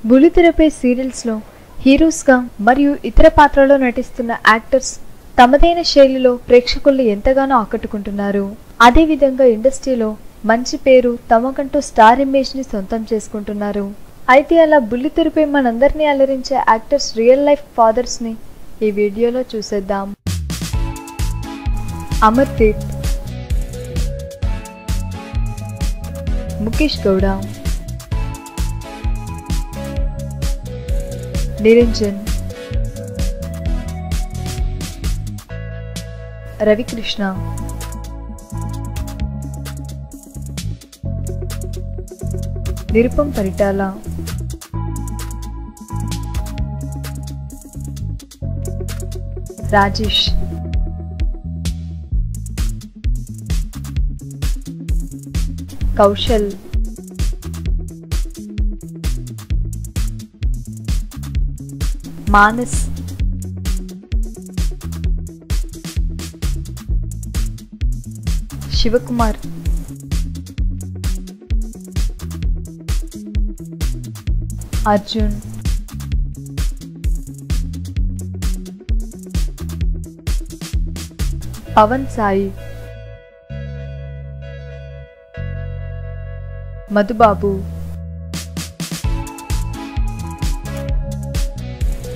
బుల్లితెరపై సీరియల్స్లో హీరోస్గా మరియు ఇతర పాత్రల్లో నటిస్తున్న యాక్టర్స్ తమదైన శైలిలో ప్రేక్షకుల్ని ఎంతగానో ఆకట్టుకుంటున్నారు. అదేవిధంగా ఇండస్ట్రీలో మంచి పేరు తమకంటూ స్టార్ ఇమేజ్ని సొంతం చేసుకుంటున్నారు. అయితే అలా బుల్లితెరపై మనందరినీ అలరించే యాక్టర్స్ రియల్ లైఫ్ ఫాదర్స్ని ఈ వీడియోలో చూసేద్దాం. అమర్దీప్, ముఖేష్ గౌడ, నిరంజన్, రవికృష్ణ, నిరుపం పరిటాల, రాజేష్, కౌశల్, మానస్, శివకుమార్, అర్జున్, పవన్ సాయి, మధుబాబు,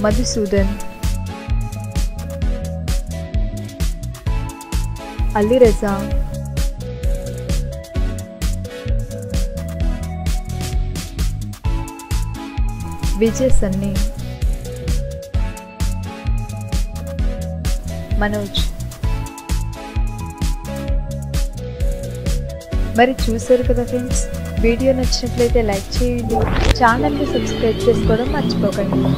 మధుసూదన్, అలీరజా, విజయ్ సన్నీ, మనోజ్. మరి చూసారు కదా ఫ్రెండ్స్, వీడియో నచ్చినట్లయితే లైక్ చేయండి, ఛానల్ని సబ్స్క్రైబ్ చేసుకోవడం మర్చిపోకండి.